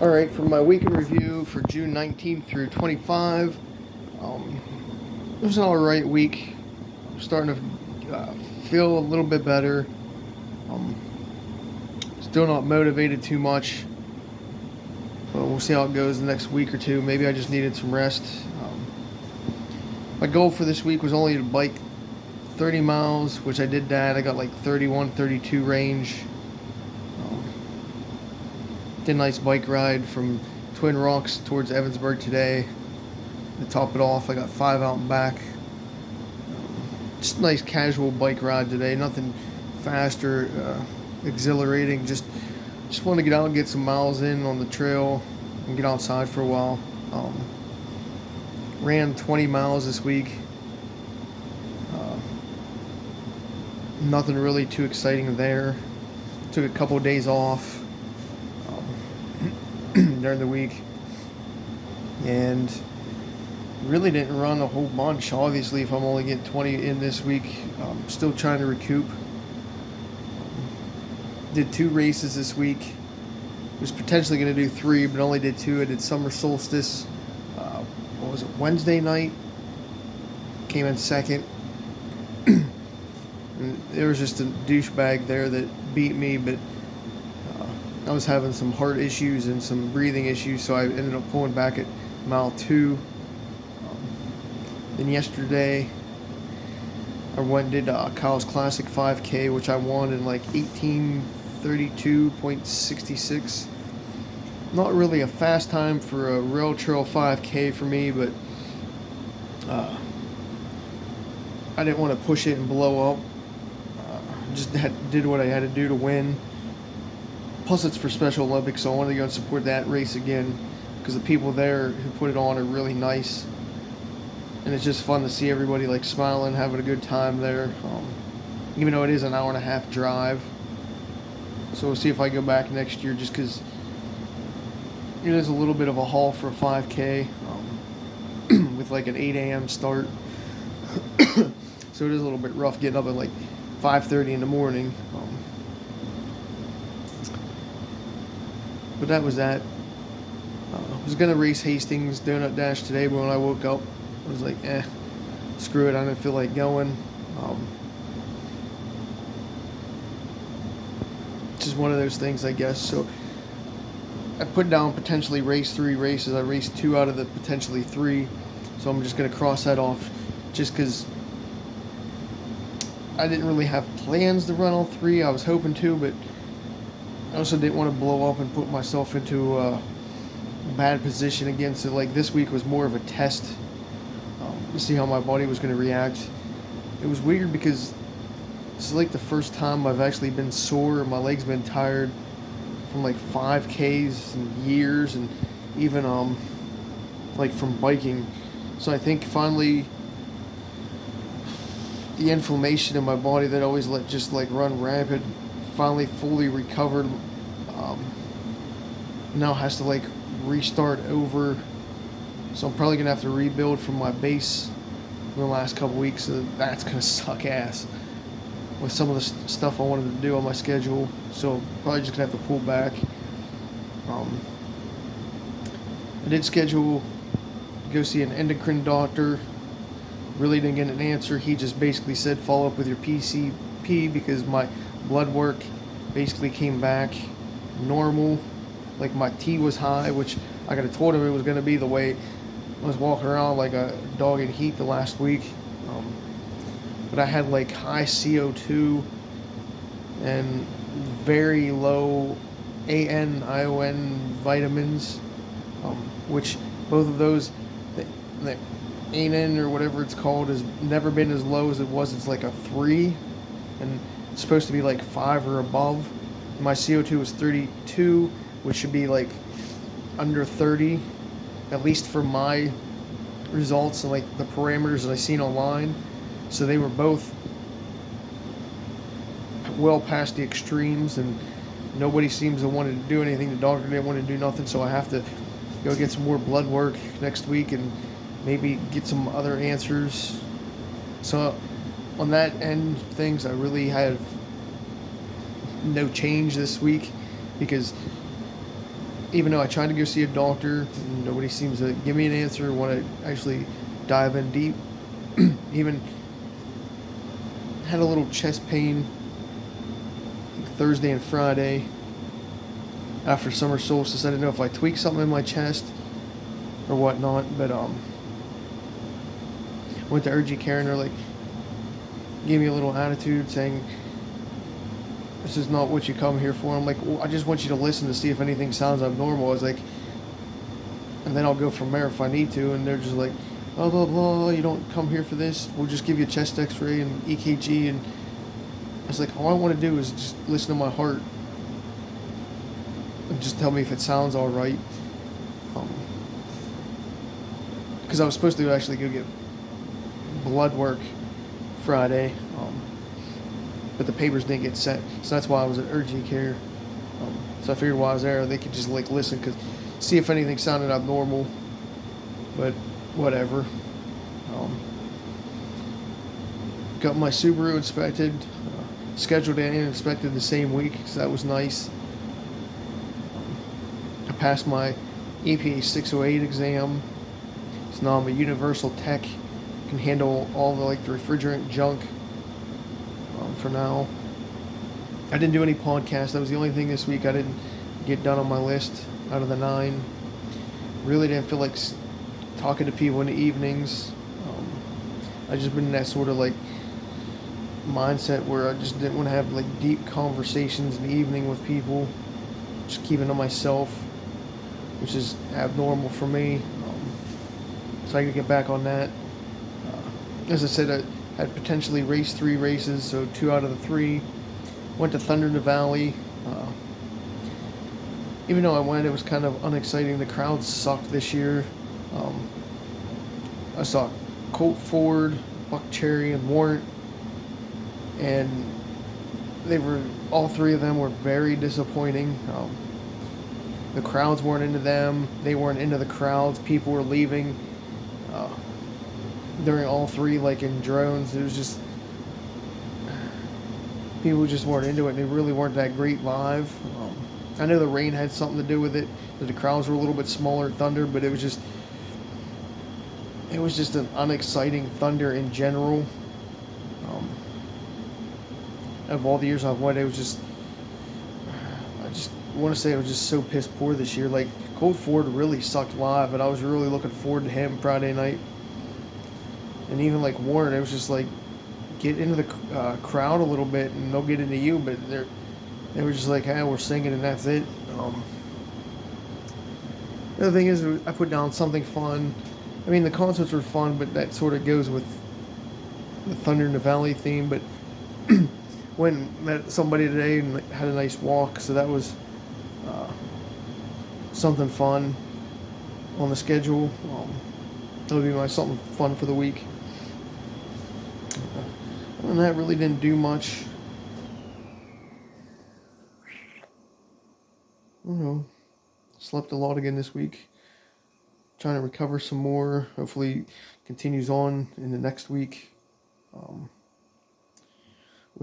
Alright, for my week in review for June 19th through 25, it was an alright week. I'm starting to feel a little bit better. Um, Still not motivated too much, but we'll see how it goes the next week or two. Maybe I just needed some rest. My goal for this week was only to bike 30 miles, which I did that. I got like 31, 32 range. Um, did a nice bike ride from Twin Rocks towards Evansburg today. To top it off, I got 5 out and back. Just a nice casual bike ride today. Nothing fast or exhilarating. Just want to get out and get some miles in on the trail and get outside for a while. Ran 20 miles this week. Nothing really too exciting there. Took a couple of days off during the week, and really didn't run a whole bunch. Obviously, if I'm only getting 20 in this week, still trying to recoup. Did 2 races this week. Was potentially going to do 3, but only did 2. I did summer solstice. What was it? Wednesday night. Came in second. And there was just a douchebag there that beat me, but I was having some heart issues and some breathing issues, so I ended up pulling back at mile 2. Then yesterday, I went and did Kyle's Classic 5K, which I won in like 18:32.66. Not really a fast time for a rail trail 5K for me, but I didn't want to push it and blow up. Did what I had to do to win. Plus, it's for Special Olympics, so I wanted to go and support that race again because the people there who put it on are really nice, and it's just fun to see everybody like smiling, having a good time there. Even though it is an hour and a half drive, so we'll see if I go back next year, just because it is a little bit of a haul for a 5K with like an 8 a.m. start. So it is a little bit rough getting up at like 5:30 in the morning. But that was that. I was going to race Hastings Donut Dash today, but when I woke up, I was like, screw it. I didn't feel like going. Just one of those things, I guess. So I put down potentially race 3 races. I raced 2 out of the potentially 3. So I'm just going to cross that off just because I didn't really have plans to run all 3. I was hoping to, but I also didn't want to blow up and put myself into a bad position again. So like this week was more of a test to see how my body was going to react. It was weird because this is like the first time I've actually been sore. My legs been tired from like 5Ks in years, and even like from biking. So I think finally the inflammation in my body that always let just like run rampant finally fully recovered. Now has to like restart over, so I'm probably gonna have to rebuild from my base from the last couple weeks. So that's gonna suck ass with some of the stuff I wanted to do on my schedule. So probably just gonna have to pull back. I did schedule to go see an endocrine doctor. Really didn't get an answer. He just basically said follow up with your PCP because my blood work basically came back normal. Like my T was high, which I could have told him it was going to be the way I was walking around like a dog in heat the last week. But I had like high CO2 and very low AN-ION vitamins, which both of those, the AN or whatever it's called, has never been as low as it was. It's like a 3, and it's supposed to be like 5 or above. My CO2 was 32, which should be like under 30, at least for my results and like the parameters that I seen online. So they were both well past the extremes, and nobody seems to want to do anything. The doctor didn't want to do nothing, so I have to go get some more blood work next week and maybe get some other answers. So on that end of things, I really have no change this week because even though I tried to go see a doctor, nobody seems to give me an answer when I actually dive in deep. Even had a little chest pain like Thursday and Friday after summer solstice. I didn't know if I tweaked something in my chest or whatnot, but went to urgent care and they're like, gave me a little attitude saying, this is not what you come here for. I'm like, well, I just want you to listen to see if anything sounds abnormal. I was like, and then I'll go from there if I need to. And they're just like, blah, blah, blah, you don't come here for this. We'll just give you a chest x-ray and EKG. And I was like, all I want to do is just listen to my heart and just tell me if it sounds all right. Because I was supposed to actually go get blood work Friday, but the papers didn't get sent, so that's why I was at urgent care. So I figured while I was there, they could just like listen, cause see if anything sounded abnormal. But whatever. Got my Subaru inspected, scheduled and inspected the same week, so that was nice. I passed my EPA 608 exam. So now I'm a universal tech. Can handle all the like the refrigerant junk. For now, I didn't do any podcasts. That was the only thing this week I didn't get done on my list out of the 9. Really didn't feel like talking to people in the evenings. I just been in that sort of like mindset where I just didn't want to have like deep conversations in the evening with people. Just keeping to myself, which is abnormal for me. So I can get back on that. As I said, I had potentially raced 3 races, so 2 out of the 3. Went to Thunder in the Valley. Even though I went, it was kind of unexciting. The crowd sucked this year. I saw Colt Ford, Buck Cherry, and Warrant, and all 3 of them were very disappointing. The crowds weren't into them. They weren't into the crowds. People were leaving. During all 3, like in drones, it was just people just weren't into it. They really weren't that great live. I know the rain had something to do with it. That the crowds were a little bit smaller at Thunder, but it was just an unexciting Thunder in general. Of all the years I've went, I just want to say it was just so piss poor this year. Like Colt Ford really sucked live, and I was really looking forward to him Friday night. And even like Warren, it was just like, get into the crowd a little bit and they'll get into you, but they were just like, hey, we're singing and that's it. The other thing is, I put down something fun. I mean, the concerts were fun, but that sort of goes with the Thunder in the Valley theme. But went and met somebody today and had a nice walk, so that was something fun on the schedule. That'll be my something fun for the week. Other than that, really didn't do much. I don't know. Slept a lot again this week. Trying to recover some more. Hopefully continues on in the next week. We'll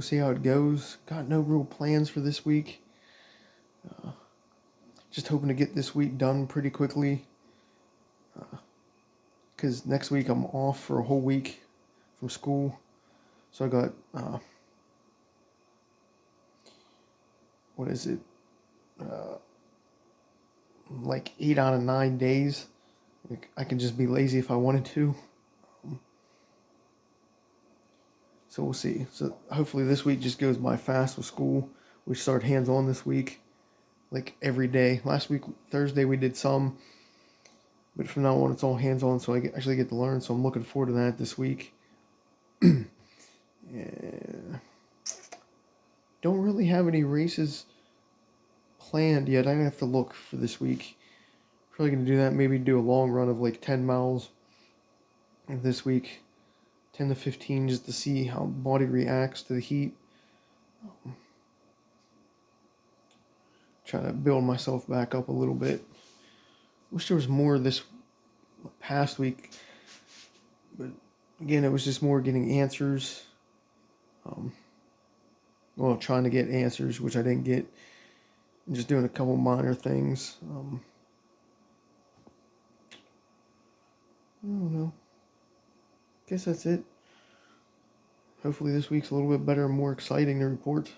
see how it goes. Got no real plans for this week. Just hoping to get this week done pretty quickly. Because next week I'm off for a whole week from school. So I got, what is it? Like 8 out of 9 days. I can just be lazy if I wanted to. So we'll see. So hopefully this week just goes by fast with school. We start hands-on this week, like every day. Last week, Thursday, we did some. But from now on, it's all hands-on, so I actually get to learn. So I'm looking forward to that this week. Yeah. Don't really have any races planned yet. I have to look for this week. Probably going to do that. Maybe do a long run of like 10 miles this week. 10 to 15 just to see how body reacts to the heat. Try to build myself back up a little bit. Wish there was more this past week. But again, it was just more getting answers. Trying to get answers, which I didn't get. and just doing a couple minor things. I don't know. Guess that's it. Hopefully this week's a little bit better and more exciting to report.